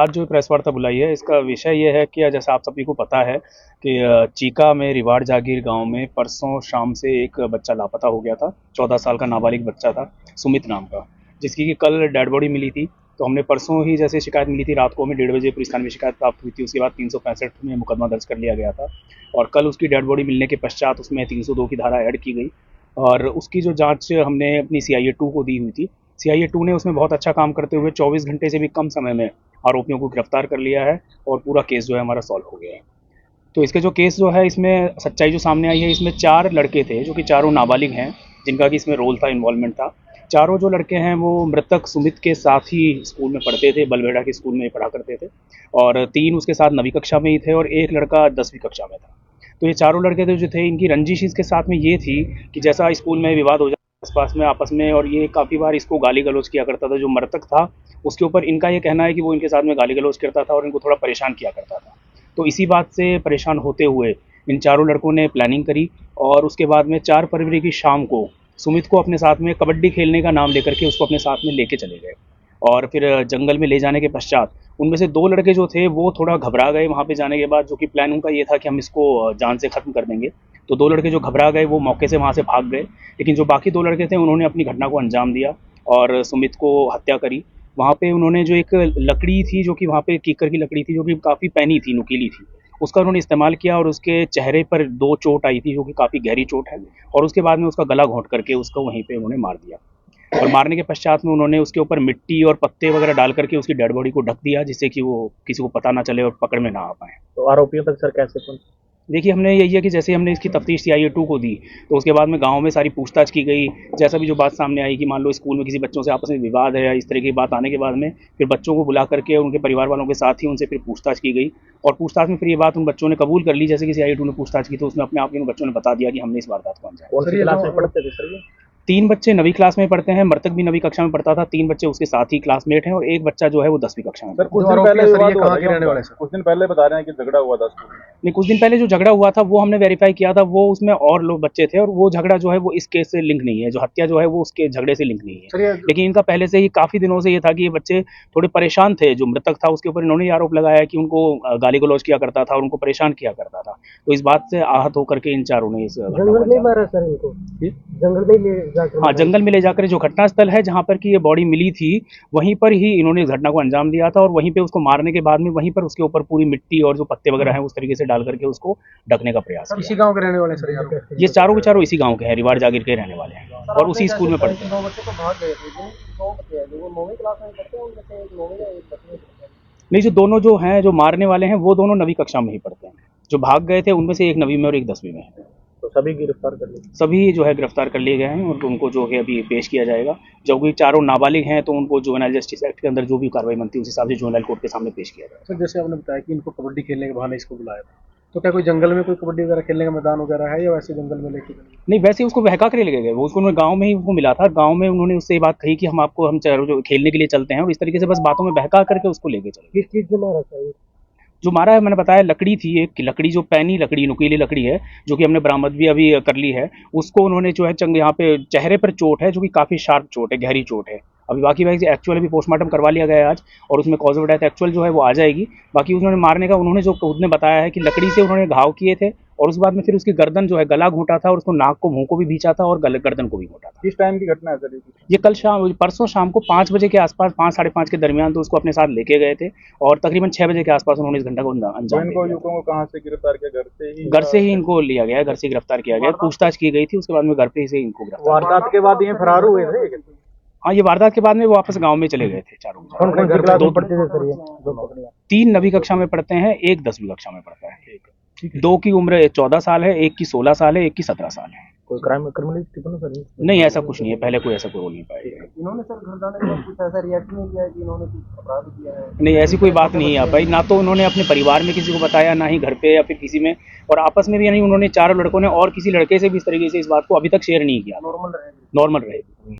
आज जो प्रेस वार्ता बुलाई है इसका विषय ये है कि जैसा आप सभी को पता है कि चीका में रिवाड़ जागीर गांव में परसों शाम से एक बच्चा लापता हो गया था। 14 साल का नाबालिग बच्चा था, सुमित नाम का, जिसकी कि कल डेड बॉडी मिली थी। तो हमने परसों ही जैसे शिकायत मिली थी रात को, हमें 1:30 बजे पुलिस थाने में शिकायत प्राप्त हुई थी। उसके बाद 365 में मुकदमा दर्ज कर लिया गया था और कल उसकी डेड बॉडी मिलने के पश्चात उसमें 302 की धारा ऐड की गई और उसकी जो जाँच हमने अपनी CIA 2 को दी हुई थी। CIA 2 ने उसमें बहुत अच्छा काम करते हुए 24 घंटे से भी कम समय में आरोपियों को गिरफ्तार कर लिया है और पूरा केस जो है हमारा सॉल्व हो गया है। तो इसके जो केस जो है, इसमें सच्चाई जो सामने आई है, इसमें 4 लड़के थे जो कि चारों नाबालिग हैं, जिनका कि इसमें रोल था, इन्वॉल्वमेंट था। चारों जो लड़के हैं वो मृतक सुमित के साथ ही स्कूल में पढ़ते थे, बलबेड़ा के स्कूल में पढ़ा करते थे और 3 उसके साथ 9वीं कक्षा में ही थे और एक लड़का 10वीं कक्षा में था। तो ये चारों लड़के जो थे, इनकी रंजिश इसके साथ में ये थी कि जैसा स्कूल में विवाद हो जाए आसपास में आपस में, और ये काफ़ी बार इसको गाली गलौज किया करता था। जो मृतक था उसके ऊपर इनका ये कहना है कि वो इनके साथ में गाली गलौज करता था और इनको थोड़ा परेशान किया करता था। तो इसी बात से परेशान होते हुए इन चारों लड़कों ने प्लानिंग करी और उसके बाद में 4 फरवरी की शाम को सुमित को अपने साथ में कबड्डी खेलने का नाम लेकर के उसको अपने साथ में लेके चले गए और फिर जंगल में ले जाने के पश्चात उनमें से 2 लड़के जो थे वो थोड़ा घबरा गए वहाँ पे जाने के बाद, जो कि प्लान उनका ये था कि हम इसको जान से ख़त्म कर देंगे। तो 2 लड़के जो घबरा गए वो मौके से वहाँ से भाग गए, लेकिन जो बाकी 2 लड़के थे उन्होंने अपनी घटना को अंजाम दिया और सुमित को हत्या करी। वहाँ पे उन्होंने जो एक लकड़ी थी, जो कि वहाँ पे कीकर की लकड़ी थी, जो कि काफ़ी पैनी थी, नुकीली थी, उसका उन्होंने इस्तेमाल किया और उसके चेहरे पर 2 चोट आई थी, जो कि काफ़ी गहरी चोट है, और उसके बाद में उसका गला घोंट करके उसको वहीं पे उन्होंने मार दिया। और मारने के पश्चात में उन्होंने उसके ऊपर मिट्टी और पत्ते वगैरह डाल करके उसकी डेड बॉडी को ढक दिया, जिससे कि वो किसी को पता ना चले और पकड़ में ना आ पाए। तो आरोपियों तक सर कैसे पहुंचे? देखिए, हमने यही है कि जैसे हमने इसकी तफ्तीश CIA 2 को दी, तो उसके बाद में गांव में सारी पूछताछ की गई। जैसा भी जो बात सामने आई कि मान लो स्कूल में किसी बच्चों से आपस में विवाद है या इस तरह की बात आने के बाद में फिर बच्चों को बुला करके उनके परिवार वालों के साथ ही उनसे फिर पूछताछ की गई और पूछताछ में फिर ये बात उन बच्चों ने कबूल कर ली। जैसे कि CIA 2 ने पूछताछ की तो उसमें अपने आप ही उन बच्चों ने बता दिया कि हमने इस वारदात को अंजाम दिया। कौन सी क्लास में पढ़ते थे सर ये? 3 बच्चे 9वीं क्लास में पढ़ते हैं, मृतक भी 9वीं कक्षा में पढ़ता था। 3 बच्चे उसके साथ ही क्लासमेट हैं और एक बच्चा जो है वो 10वीं कक्षा में। सर कुछ दिन पहले विवाद हुआ था, रहने वाले सर कुछ दिन पहले बता रहे हैं कि झगड़ा हुआ था स्कूल में। नहीं, कुछ दिन पहले जो झगड़ा हुआ था वो हमने वेरीफाई किया था, वो उसमें और लोग बच्चे थे और वो झगड़ा जो है वो इस केस से लिंक नहीं है। जो हत्या जो है वो उसके झगड़े से लिंक नहीं है, लेकिन इनका पहले से ही काफ़ी दिनों से ये था कि ये बच्चे थोड़े परेशान थे। जो मृतक था उसके ऊपर इन्होंने आरोप लगाया कि उनको गाली गलौज किया करता था और उनको परेशान किया करता था। तो इस बात से आहत होकर के इन चारों ने इस जंगल में मारा सर इनको? जंगल में ले जाकर? हाँ, जंगल में ले जाकर जो घटनास्थल है जहाँ पर कि ये बॉडी मिली थी, वहीं पर ही इन्होंने इस घटना को अंजाम दिया था और वहीं पे उसको मारने के बाद में वहीं पर उसके ऊपर पूरी मिट्टी और जो पत्ते वगैरह हैं उस तरीके से डाल करके उसको ढकने का प्रयास किया। इसी गांव के रहने वाले सर यार? ये चारों के चारों इसी गांव के हैं, रिवाड़ जागीर के रहने वाले हैं और उसी स्कूल में पढ़ते हैं। 2 बच्चे तो भाग गए थे, 2 बच्चे हैं जो 9वीं क्लास में पढ़ते हैं, उनमें से एक 9वीं में एक 10वीं में। नहीं, जो दोनों जो हैं जो मारने वाले हैं वो दोनों 9वीं कक्षा में ही पढ़ते हैं। जो भाग गए थे उनमें से एक 9वीं में और एक 10वीं में है। तो सभी गिरफ्तार कर लिए? सभी जो है गिरफ्तार कर लिए गए हैं और उनको जो है अभी पेश किया जाएगा। जब भी चारों नाबालिग हैं तो उनको जुवेनाइल जस्टिस एक्ट के अंदर जो भी कार्रवाई बनती है उस हिसाब से जुवेनाइल कोर्ट के सामने पेश किया जाएगा। सर जैसे आपने बताया कि इनको कबड्डी खेलने के बहाने इसको बुलाया था, तो क्या कोई जंगल में कोई कबड्डी वगैरह खेलने का मैदान वगैरह है या वैसे जंगल में लेके? नहीं, वैसे उसको बहका कर लेके गए, वो उसको उन्होंने गाँव में ही उसको मिला था। गाँव में उन्होंने उससे ये बात कही कि हम चारों जो खेलने के लिए चलते हैं और इस तरीके से बस बातों में बहका करके उसको लेके चले। किस चीज़ से मारा चाहिए? जो मारा है मैंने बताया, लकड़ी थी, एक लकड़ी जो पैनी लकड़ी, नुकीली लकड़ी है, जो कि हमने बरामद भी अभी कर ली है। उसको उन्होंने जो है यहाँ पे चेहरे पर चोट है, जो कि काफ़ी शार्प चोट है, गहरी चोट है। अभी बाकी भाई एक्चुअल अभी पोस्टमार्टम करवा लिया गया है आज और उसमें कॉज ऑफ डेथ एक्चुअल जो है वो आ जाएगी। बाकी उन्होंने मारने का उन्होंने जो खुद ने बताया है कि लकड़ी से उन्होंने घाव किए थे और उसके बाद में फिर उसकी गर्दन जो है गला घोंटा था और उसको नाक को मुंह को भी भींचा था और गर्दन को भी घोंटा था। किस टाइम की घटना है सर ये कल शाम, परसों शाम को 5 बजे के आसपास, 5 साढ़े 5 के दरमियान तो उसको अपने साथ लेके गए थे और तकरीबन 6 बजे के आसपास उन्होंने इस घटना को अंजाम दिया। को कहाँ से गिरफ्तार किया? घर से ही इनको लिया गया, घर से गिरफ्तार किया गया, पूछताछ की गई थी, उसके बाद में घर पे से इनको गिरफ्तार। वारदात के बाद ये फरार हुए थे? हाँ, ये वारदात के बाद में वो वापस गांव में चले गए थे चारों। कौन कौन सी क्लास में पढ़ते थे सर ये? 3 9वीं कक्षा में पढ़ते हैं, एक 10वीं कक्षा में पढ़ता है। 2 की उम्र 14 साल है, एक की 16 साल है, एक की 17 साल है। कोई क्रिमिनलिटी तो सर? नहीं, ऐसा कुछ नहीं है, पहले कोई ऐसा कोई रोल नहीं पाया। इन्होंने सर घर जाने के बाद कुछ ऐसा रिएक्ट नहीं किया कि इन्होंने कुछ अपराध किया है? नहीं, ऐसी कोई बात नहीं आ पाई, ना तो उन्होंने अपने परिवार में किसी को बताया, ना ही घर पे या फिर किसी में, और आपस में भी यानी उन्होंने चारों लड़कों ने और किसी लड़के से भी इस तरीके से इस बात को अभी तक शेयर नहीं किया। नॉर्मल रहे? नॉर्मल रहे।